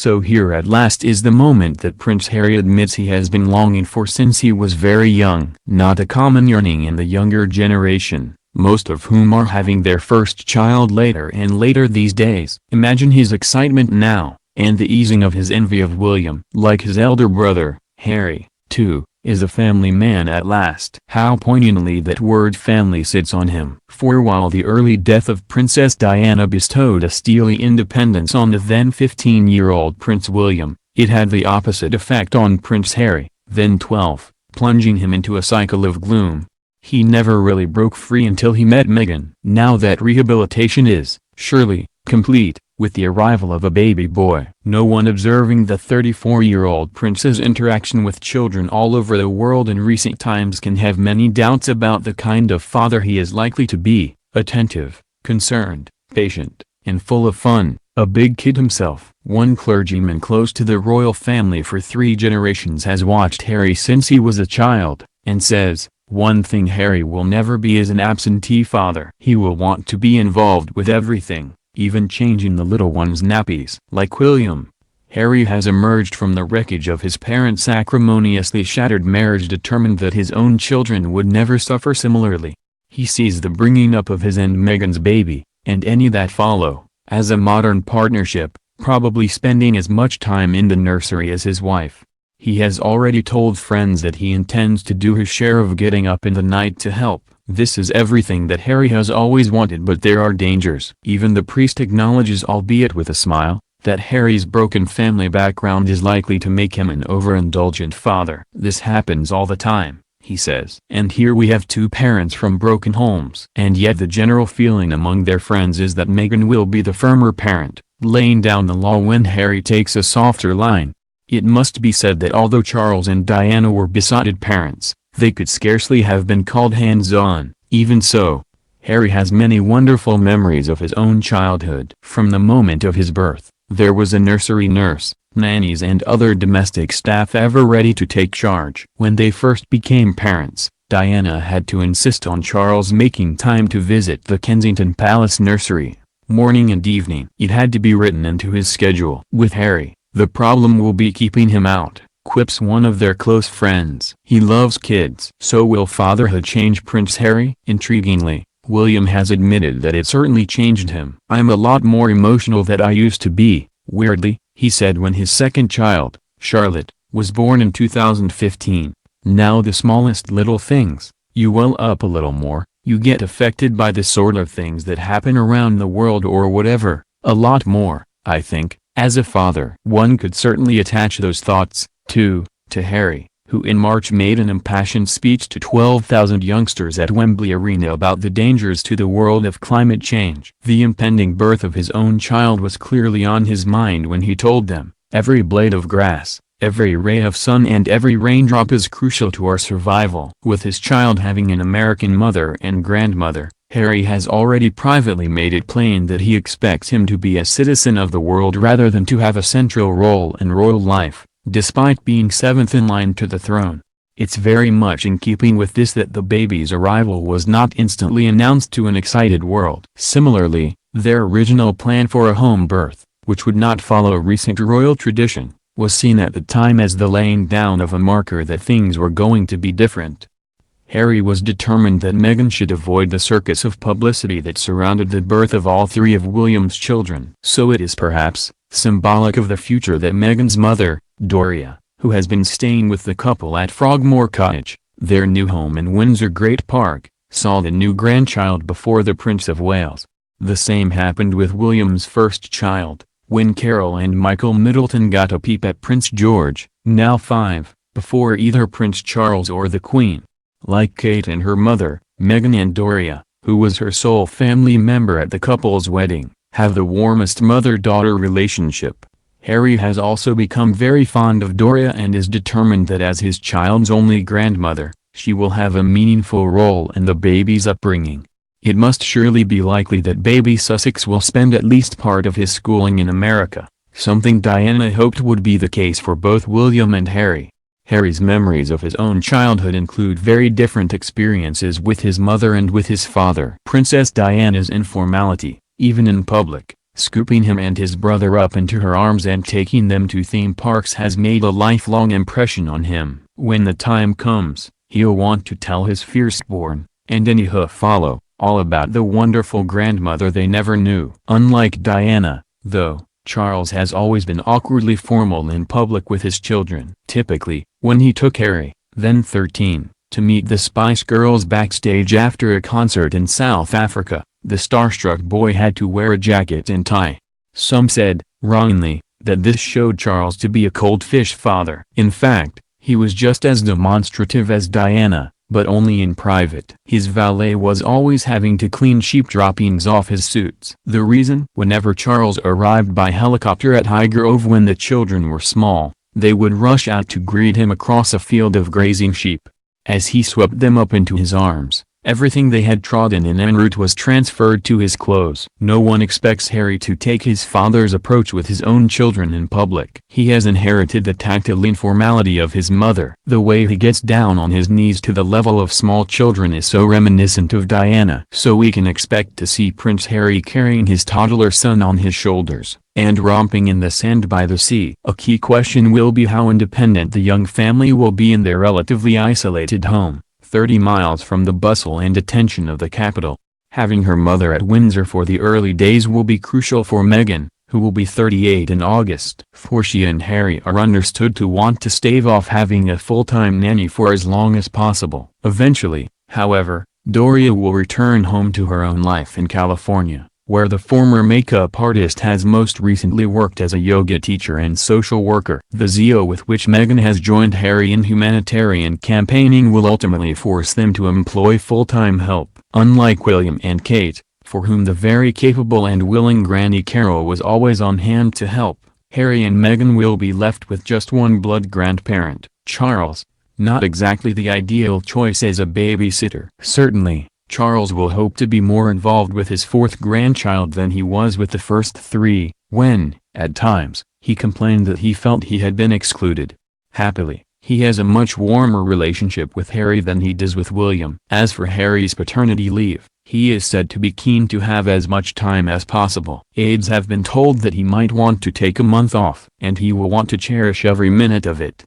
So here at last is the moment that Prince Harry admits he has been longing for since he was very young. Not a common yearning in the younger generation, most of whom are having their first child later and later these days. Imagine his excitement now, and the easing of his envy of William. Like his elder brother, Harry, too, is a family man at last. How poignantly that word family sits on him. For while the early death of Princess Diana bestowed a steely independence on the then 15-year-old Prince William, it had the opposite effect on Prince Harry, then 12, plunging him into a cycle of gloom. He never really broke free until he met Meghan. Now that rehabilitation is, surely, complete, with the arrival of a baby boy. No one observing the 34-year-old prince's interaction with children all over the world in recent times can have many doubts about the kind of father he is likely to be: attentive, concerned, patient, and full of fun, a big kid himself. One clergyman close to the royal family for 3 generations has watched Harry since he was a child, and says, "One thing Harry will never be is an absentee father. He will want to be involved with everything, even changing the little one's nappies." Like William, Harry has emerged from the wreckage of his parents' acrimoniously shattered marriage determined that his own children would never suffer similarly. He sees the bringing up of his and Meghan's baby, and any that follow, as a modern partnership, probably spending as much time in the nursery as his wife. He has already told friends that he intends to do his share of getting up in the night to help. This is everything that Harry has always wanted, but there are dangers. Even the priest acknowledges, albeit with a smile, that Harry's broken family background is likely to make him an overindulgent father. "This happens all the time," he says. "And here we have 2 parents from broken homes." And yet the general feeling among their friends is that Meghan will be the firmer parent, laying down the law when Harry takes a softer line. It must be said that although Charles and Diana were besotted parents, they could scarcely have been called hands-on. Even so, Harry has many wonderful memories of his own childhood. From the moment of his birth, there was a nursery nurse, nannies and other domestic staff ever ready to take charge. When they first became parents, Diana had to insist on Charles making time to visit the Kensington Palace nursery, morning and evening. It had to be written into his schedule. With Harry, the problem will be keeping him out, quips one of their close friends. He loves kids. So will fatherhood change Prince Harry? Intriguingly, William has admitted that it certainly changed him. "I'm a lot more emotional than I used to be, weirdly," he said when his second child, Charlotte, was born in 2015. "Now the smallest little things, you well up a little more, you get affected by the sort of things that happen around the world or whatever, a lot more, I think. As a father." One could certainly attach those thoughts, too, to Harry, who in March made an impassioned speech to 12,000 youngsters at Wembley Arena about the dangers to the world of climate change. The impending birth of his own child was clearly on his mind when he told them, "Every blade of grass, every ray of sun and every raindrop is crucial to our survival." With his child having an American mother and grandmother, Harry has already privately made it plain that he expects him to be a citizen of the world rather than to have a central role in royal life, despite being 7th in line to the throne. It's very much in keeping with this that the baby's arrival was not instantly announced to an excited world. Similarly, their original plan for a home birth, which would not follow recent royal tradition, was seen at the time as the laying down of a marker that things were going to be different. Harry was determined that Meghan should avoid the circus of publicity that surrounded the birth of all 3 of William's children. So it is perhaps symbolic of the future that Meghan's mother, Doria, who has been staying with the couple at Frogmore Cottage, their new home in Windsor Great Park, saw the new grandchild before the Prince of Wales. The same happened with William's first child, when Carol and Michael Middleton got a peep at Prince George, now 5, before either Prince Charles or the Queen. Like Kate and her mother, Meghan and Doria, who was her sole family member at the couple's wedding, have the warmest mother-daughter relationship. Harry has also become very fond of Doria and is determined that as his child's only grandmother, she will have a meaningful role in the baby's upbringing. It must surely be likely that baby Sussex will spend at least part of his schooling in America, something Diana hoped would be the case for both William and Harry. Harry's memories of his own childhood include very different experiences with his mother and with his father. Princess Diana's informality, even in public, Scooping him and his brother up into her arms and taking them to theme parks has made a lifelong impression on him. When the time comes, he'll want to tell his firstborn, and any who follow, all about the wonderful grandmother they never knew. Unlike Diana, though, Charles has always been awkwardly formal in public with his children. Typically, when he took Harry, then 13, to meet the Spice Girls backstage after a concert in South Africa, the starstruck boy had to wear a jacket and tie. Some said, wrongly, that this showed Charles to be a cold-fish father. In fact, he was just as demonstrative as Diana, but only in private. His valet was always having to clean sheep droppings off his suits. The reason? Whenever Charles arrived by helicopter at Highgrove when the children were small, they would rush out to greet him across a field of grazing sheep. As he swept them up into his arms, everything they had trodden in en route was transferred to his clothes. No one expects Harry to take his father's approach with his own children in public. He has inherited the tactile informality of his mother. The way he gets down on his knees to the level of small children is so reminiscent of Diana. So we can expect to see Prince Harry carrying his toddler son on his shoulders, and romping in the sand by the sea. A key question will be how independent the young family will be in their relatively isolated home, 30 miles from the bustle and attention of the capital. Having her mother at Windsor for the early days will be crucial for Meghan, who will be 38 in August. For she and Harry are understood to want to stave off having a full-time nanny for as long as possible. Eventually, however, Doria will return home to her own life in California, where the former makeup artist has most recently worked as a yoga teacher and social worker. The zeal with which Meghan has joined Harry in humanitarian campaigning will ultimately force them to employ full-time help. Unlike William and Kate, for whom the very capable and willing Granny Carol was always on hand to help, Harry and Meghan will be left with just one blood grandparent, Charles. Not exactly the ideal choice as a babysitter. Certainly, Charles will hope to be more involved with his fourth grandchild than he was with the first three, when, at times, he complained that he felt he had been excluded. Happily, he has a much warmer relationship with Harry than he does with William. As for Harry's paternity leave, he is said to be keen to have as much time as possible. Aides have been told that he might want to take a month off, and he will want to cherish every minute of it.